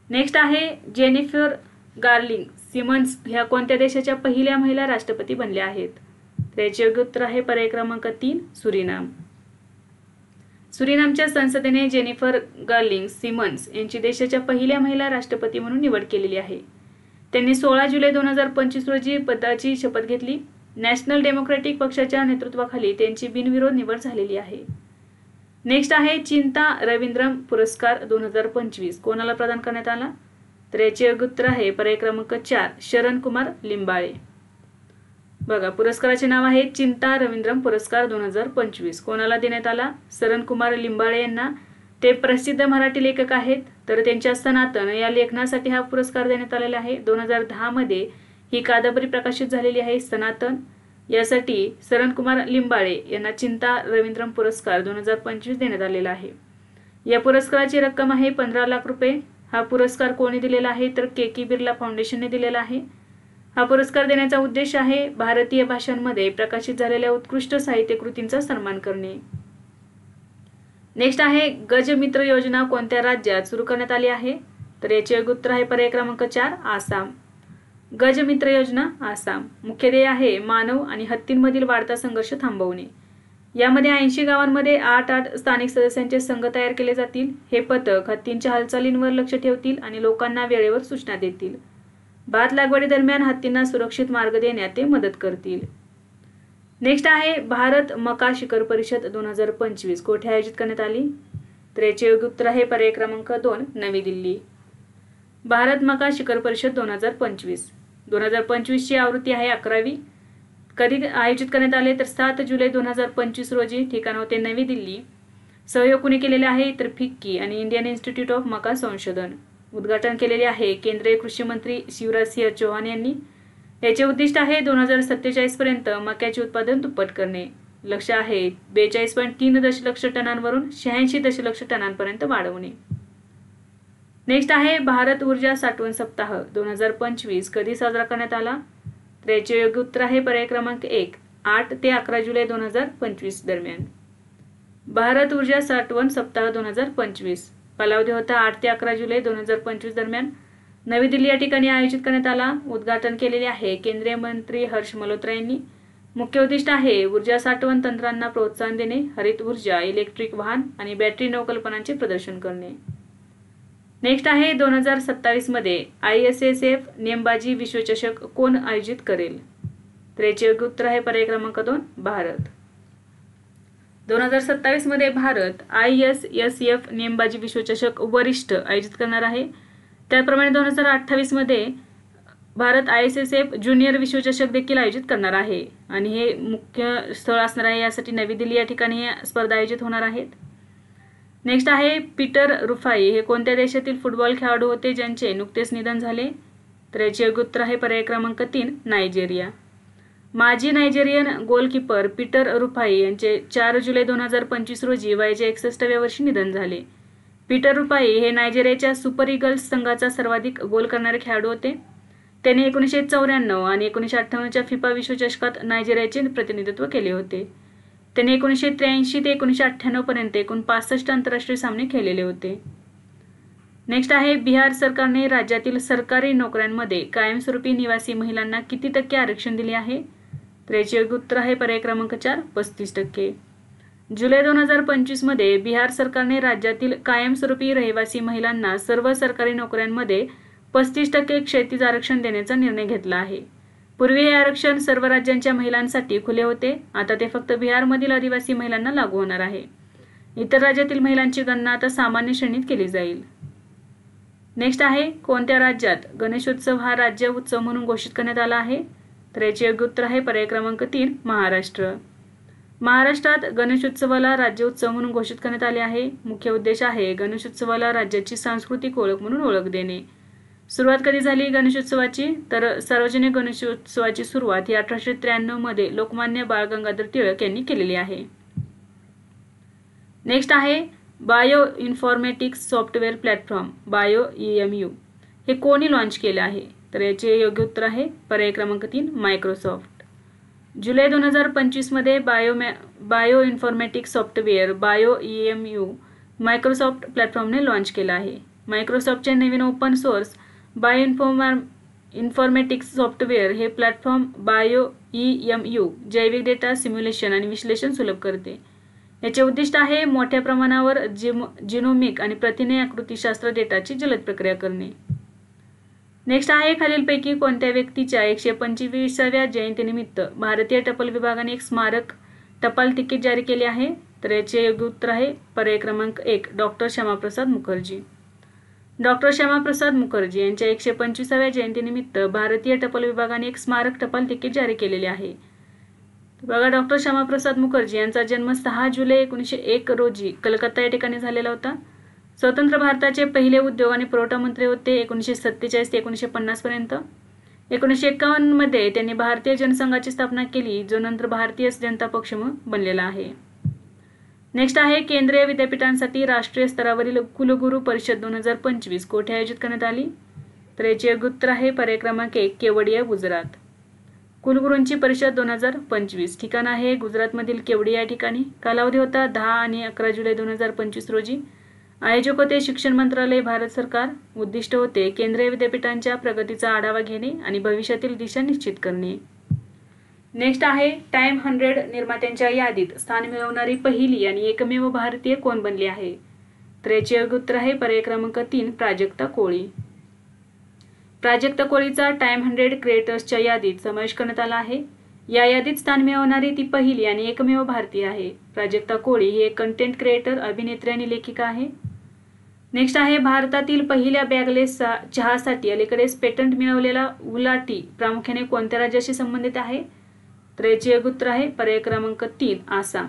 नेक्स्ट आहे, जेनिफर गार्लिंग सिमन्स ह्या कोणत्या देशाच्या पहिल्या महिला राष्ट्रपती बनल्या आहेत? त्याचे योग्य उत्तर आहे पर्याय क्रमांक 3 सुरिनाम. सुरिनामच्या संसदेने जेनिफर गार्लिंग सिमन्स यांची देशाच्या पहिल्या महिला राष्ट्रपती म्हणून निवड केलेली आहे. त्यांनी 16 जुलै 2025 रोजी पदाची शपथ घेतली. नॅशनल डेमोक्रॅटिक पक्षाच्या नेतृत्वाखाली त्यांची बिनविरोध निवड झालेली आहे. नेक्स्ट आहे, चिंता रवींद्रम पुरस्कार 2025 कोणाला प्रदान करण्यात आला? तर याचे योग्य उत्तर आहे पर्याय क्रमांक 4 शरण कुमार लिंबाळे. बघा, पुरस्काराचे नाव आहे चिंता रवींद्रम पुरस्कार 2025 कोणाला देण्यात आला? शरण कुमार लिंबाळे यांना. ते प्रसिद्ध मराठी लेखक आहेत, तर त्यांच्या सनातन या लेखनासाठी हा पुरस्कार देण्यात आलेला आहे. 2010 मध्ये ही कादंबरी प्रकाशित झालेली आहे सनातन. यासाठी शरण कुमार लिंबाळे यांना चिंता रवींद्रम पुरस्कार 2025 देण्यात आलेला आहे. या पुरस्काराची रक्कम आहे 15 लाख रुपये. हा पुरस्कार कोणी दिलेला आहे तर के बिर्ला फाउंडेशनने दिलेला आहे. हा पुरस्कार देण्याचा उद्देश आहे भारतीय भाषांमध्ये प्रकाशित झालेल्या उत्कृष्ट साहित्य कृतींचा सन्मान करणे. नेक्स्ट आहे, गजमित्र योजना कोणत्या राज्यात सुरू करण्यात आली आहे? तर याचे योग्य उत्तर आहे पर्याय क्रमांक 4 आसाम. गजमित्र योजना आसाम. मुख्य ध्येय आहे मानव आणि हत्तींमधील वाढता संघर्ष थांबवणे. यामध्ये 80 गावांमध्ये 8 स्थानिक सदस्यांचे संघ तयार केले जातील. हे पथक हत्तींच्या हालचालींवर लक्ष ठेवतील आणि लोकांना वेळेवर सूचना देतील. भात लागवडीदरम्यान हत्तींना सुरक्षित मार्ग देण्यात ते मदत करतील. नेक्स्ट आहे, भारत मका शिखर परिषद 2025 कोठे आयोजित करण्यात आली? तर याचे योग्य उत्तर आहे पर्याय क्रमांक 2 नवी दिल्ली. भारत मका शिखर परिषद 2025 ची आवृत्ती आहे 11वी. कधी आयोजित करण्यात आले तर 7 जुलै 2025 रोजी. ठिकाण होते नवी दिल्ली. सहयोग कुणी केलेले आहे तर फिक्की आणि इंडियन इन्स्टिट्यूट ऑफ मका संशोधन. उद्घाटन केलेले आहे केंद्रीय कृषी मंत्री शिवराज सिंह चौहान यांनी. याचे उद्दिष्ट आहे 2047 पर्यंत मक्याचे उत्पादन दुप्पट करणे. लक्ष्य आहे 42.3 दशलक्ष टनांवरून 86 दशलक्ष टनांपर्यंत वाढवणे. नेक्स्ट आहे, भारत ऊर्जा साठवण सप्ताह 2025 कधी साजरा करण्यात आला? तर याचे योग्य उत्तर आहे पर्याय क्रमांक 1 8 ते 11 जुलै 2025 दरम्यान. भारत ऊर्जा साठवण सप्ताह 2025 कालावधी होता 8 ते 11 जुलै 2025 दरम्यान. नवी दिल्ली या ठिकाणी आयोजित करण्यात आला. उद्घाटन केलेले आहे केंद्रीय मंत्री हर्ष मल्होत्रा यांनी. मुख्य उद्दिष्ट आहे ऊर्जा साठवण तंत्रांना प्रोत्साहन देणे, हरित ऊर्जा, इलेक्ट्रिक वाहन आणि बॅटरी नवकल्पनांचे प्रदर्शन करणे. नेक्स्ट आहे, 2027 मध्ये ISSF नेमबाजी विश्वचषक कोण आयोजित करेल? तर याचे योग्य उत्तर आहे पर्याय क्रमांक 2 भारत. 2027 मध्ये भारत ISSF नेमबाजी विश्वचषक वरिष्ठ आयोजित करणार आहे. त्याप्रमाणे 2028 मध्ये भारत ISSF ज्युनियर विश्वचषक देखील आयोजित करणार आहे आणि हे मुख्य स्थळ असणार आहे. यासाठी नवी दिल्ली या ठिकाणी स्पर्धा आयोजित होणार आहेत. नेक्स्ट आहे, पीटर रुफाई हे कोणत्या देशातील फुटबॉल खेळाडू होते ज्यांचे नुकतेच निधन झाले? तर याचे योग्य उत्तर आहे पर्याय क्रमांक 3 नायजेरिया. माजी नायजेरियन गोलकीपर पीटर रुफाई यांचे 4 जुलै 2025 रोजी वयाच्या 61व्या वर्षी निधन झाले. पीटर रुफाई हे नायजेरियाच्या सुपर ईगल्स संघाचा सर्वाधिक गोल करणारे खेळाडू होते. त्याने 1994 आणि 1998च्या फिफा विश्वचषकात नायजेरियाचे प्रतिनिधित्व केले होते. त्याने 1983 ते 1998 पर्यंत एकूण 65 आंतरराष्ट्रीय सामने खेळलेले होते. नेक्स्ट आहे बिहार सरकारने राज्यातील सरकारी नोकऱ्यांमध्ये कायमस्वरूपी निवासी महिलांना किती टक्के आरक्षण दिले आहे? तर याचे योग्य उत्तर आहे पर्याय क्रमांक 4 35%. जुलै 2025 मध्ये बिहार सरकारने राज्यातील कायमस्वरूपी रहिवासी महिलांना सर्व सरकारी नोकऱ्यांमध्ये 35% क्षैतिज आरक्षण देण्याचा निर्णय घेतला आहे. पूर्वी हे आरक्षण सर्व राज्यांच्या महिलांसाठी खुले होते. आता ते फक्त बिहारमधील आदिवासी महिलांना लागू होणार आहे. इतर राज्यातील महिलांची गणना आता सामान्य श्रेणीत केली जाईल. नेक्स्ट आहे कोणत्या राज्यात गणेशोत्सव हा राज्य उत्सव म्हणून घोषित करण्यात आला आहे? तर याचे योग्य उत्तर आहे पर्याय क्रमांक 3 महाराष्ट्र. महाराष्ट्रात गणेशोत्सवाला राज्य उत्सव म्हणून घोषित करण्यात आले आहे. मुख्य उद्देश आहे गणेशोत्सवाला राज्याची सांस्कृतिक ओळख म्हणून ओळख देणे. सुरुवात कधी झाली गणेशोत्सवाची? तर सार्वजनिक गणेशोत्सवाची सुरुवात ही 1893 मध्ये लोकमान्य बाळ गंगाधर टिळक यांनी केलेली आहे. नेक्स्ट आहे bio informatics software platform BioEMU हे कोणी लॉन्च केले आहे? तर याचे योग्य उत्तर आहे पर्याय क्रमांक 3 मायक्रोसॉफ्ट. जुलै 2025 मध्ये bio informatics software BioEMU Microsoft प्लॅटफॉर्मने लॉन्च केला आहे. मायक्रोसॉफ्टचे नवीन ओपन सोर्स इन्फॉर्मेटिक्स सॉफ्टवेअर हे प्लॅटफॉर्म BioEMU जैविक डेटा सिम्युलेशन आणि विश्लेषण सुलभ करते. याचे उद्दिष्ट आहे मोठ्या प्रमाणावर जिनोमिक आणि प्रथिने आकृतिशास्त्र डेटाची जलद प्रक्रिया करणे. नेक्स्ट आहे खालीलपैकी कोणत्या व्यक्तीच्या 125व्या जयंतीनिमित्त भारतीय टपाल विभागाने एक स्मारक टपाल तिकीट जारी केले आहे? तर याचे योग्य उत्तर आहे पर्याय क्रमांक 1 डॉक्टर श्यामाप्रसाद मुखर्जी. डॉक्टर श्यामाप्रसाद मुखर्जी यांच्या 125व्या जयंतीनिमित्त भारतीय टपाल विभागाने एक स्मारक टपाल तिकीट जारी केलेले आहे. बघा डॉक्टर श्यामाप्रसाद मुखर्जी यांचा जन्म 6 जुलै 1901 रोजी कलकत्ता या ठिकाणी झालेला होता. स्वतंत्र भारताचे पहिले उद्योग आणि पुरवठा मंत्री होते 1947 ते 1950 पर्यंत. 1951 मध्ये त्यांनी भारतीय जनसंघाची स्थापना केली जो नंतर भारतीय जनता पक्ष बनलेला आहे. नेक्स्ट आहे केंद्रीय विद्यापीठांसाठी राष्ट्रीय स्तरावरील कुलगुरू परिषद 2025 कोठे आयोजित करण्यात आली? तर याचे योग्य उत्तर आहे पर्याय क्रमांक 1 केवडिया गुजरात. कुलगुरूंची परिषद 2025 ठिकाण आहे गुजरातमधील केवडिया या ठिकाणी. कालावधी होता 10 आणि 11 जुलै 2025 रोजी. आयोजक होते शिक्षण मंत्रालय भारत सरकार. उद्दिष्ट होते केंद्रीय विद्यापीठांच्या प्रगतीचा आढावा घेणे आणि भविष्यातील दिशा निश्चित करणे. नेक्स्ट आहे टाइम 100 निर्मात्यांच्या यादीत स्थान मिळवणारी पहिली आणि एकमेव भारतीय कोण बनली आहे? तर याचे योग्य उत्तर आहे पर्याय क्रमांक 3 प्राजक्ता कोळी. प्राजक्ता कोळीचा टाइम 100 क्रिएटर्सच्या यादीत समावेश करण्यात आला आहे. या यादीत स्थान मिळवणारी ती पहिली आणि एकमेव भारतीय आहे. प्राजक्ता कोळी ही एक कंटेंट क्रिएटर, अभिनेत्री आणि लेखिका आहे. नेक्स्ट आहे भारतातील पहिल्या बॅगलेस चहासाठी अलीकडेच पेटंट मिळवलेला उला टी प्रामुख्याने कोणत्या राज्याशी संबंधित आहे? तर याचे योग्य उत्तर आहे पर्याय क्रमांक 3 आसाम.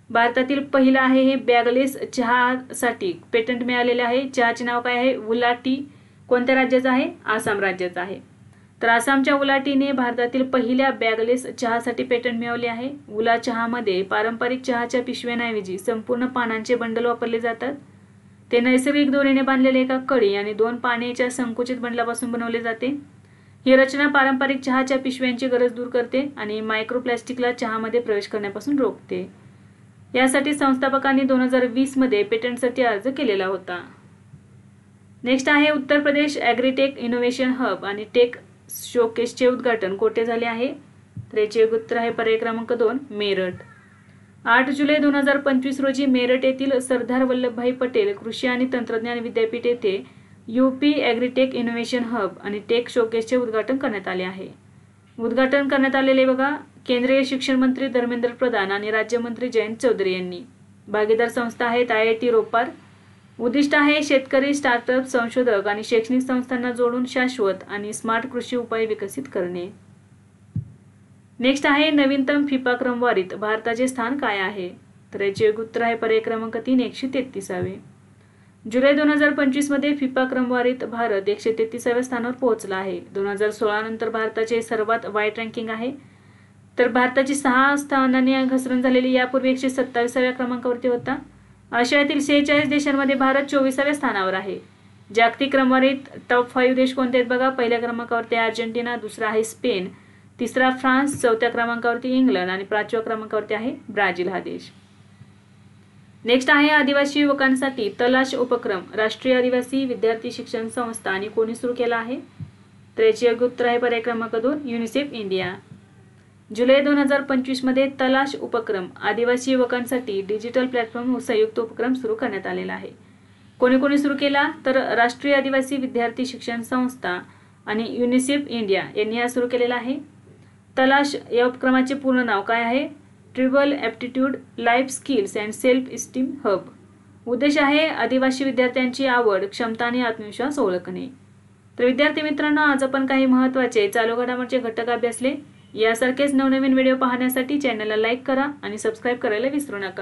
भारतातील पहिला आहे हे बॅगलेस चहासाठी पेटंट मिळालेले आहे. चहाचे नाव काय आहे? उला टी. कोणत्या राज्याचा आहे? आसाम राज्याचा आहे. तर आसामच्या उला टीने भारतातील पहिल्या बॅगलेस चहासाठी पेटंट मिळवले आहे. उला चहामध्ये पारंपरिक चहाच्या पिशव्यांऐवजी संपूर्ण पानांचे बंडल वापरले जातात. ते नैसर्गिक दोरीने बांधलेले एका कळी आणि 2 पानेच्या संकुचित बंडलापासून बनवले जाते. ही रचना पारंपरिक चहाच्या पिशव्यांची गरज दूर करते आणि मायक्रोप्लास्टिकला चहामध्ये प्रवेश करण्यापासून रोखते. यासाठी संस्थापकांनी 2020 मध्ये पेटंटसाठी अर्ज केलेला होता. नेक्स्ट आहे Uttar Pradesh agritech innovation hub आणि टेक शोकेसचे उद्घाटन कोठे झाले आहे? तर याचे उत्तर आहे पर्याय क्रमांक 2 मेरठ. 8 जुलै 2025 रोजी मेरठ येथील सरदार वल्लभभाई पटेल कृषी आणि तंत्रज्ञान विद्यापीठ येथे यूपी ॲग्रीटेक इनोव्हेशन हब आणि टेक शोकेसचे उद्घाटन करण्यात आले आहे. उद्घाटन करण्यात आलेले बघा केंद्रीय शिक्षण मंत्री धर्मेंद्र प्रधान आणि राज्यमंत्री जयंत चौधरी यांनी. भागीदार संस्था आहेत IIT रोपार. उद्दिष्ट आहे शेतकरी, स्टार्टअप, संशोधक आणि शैक्षणिक संस्थांना जोडून शाश्वत आणि स्मार्ट कृषी उपाय विकसित करणे. नेक्स्ट आहे नवीनतम फिफा क्रमवारीत भारताचे स्थान काय आहे? तर याचे उत्तर आहे पर्याय क्रमांक 3 133. जुलै 2025 मध्ये फिफा क्रमवारीत भारत 133व्या स्थानावर पोहोचला आहे. 2016 नंतर भारताचे सर्वात वाईट रँकिंग आहे. तर भारताची 6 स्थानांनी घसरण झालेली. यापूर्वी 127व्या क्रमांकावरती होता. आशियातील 46 देशांमध्ये भारत 24व्या स्थानावर आहे. जागतिक क्रमवारीत टॉप 5 देश कोणते आहेत बघा. पहिल्या क्रमांकावरती अर्जेंटिना, दुसरा आहे स्पेन, तिसरा फ्रान्स, 4थ्या क्रमांकावरती इंग्लंड आणि 5व्या क्रमांकावरती आहे ब्राझील हा देश. नेक्स्ट आहे आदिवासी युवकांसाठी तलाश उपक्रम राष्ट्रीय आदिवासी विद्यार्थी शिक्षण संस्था आणि कोणी सुरू केला आहे? तर याचे योग्य उत्तर आहे पर्याय क्रमांक 2 युनिसेफ इंडिया. जुलै 2025 मध्ये तलाश उपक्रम आदिवासी युवकांसाठी डिजिटल प्लॅटफॉर्म संयुक्त उपक्रम सुरू करण्यात आलेला आहे. कोणी कोणी सुरू केला? तर राष्ट्रीय आदिवासी विद्यार्थी शिक्षण संस्था आणि युनिसेफ इंडिया यांनी हा सुरू केलेला आहे. तलाश या उपक्रमाचे पूर्ण नाव काय आहे? Tribal aptitude life skills and self esteem hub. उद्देश आहे आदिवासी विद्यार्थ्यांची आवड, क्षमता आणि आत्मविश्वास ओळखणे. तर विद्यार्थी मित्रांनो, आज आपण काही महत्त्वाचे चालू घडामोडीचे घटक अभ्यासले. यासारखेच नवनवीन व्हिडिओ पाहण्यासाठी चॅनलला लाईक करा आणि सबस्क्राईब करायला विसरू नका.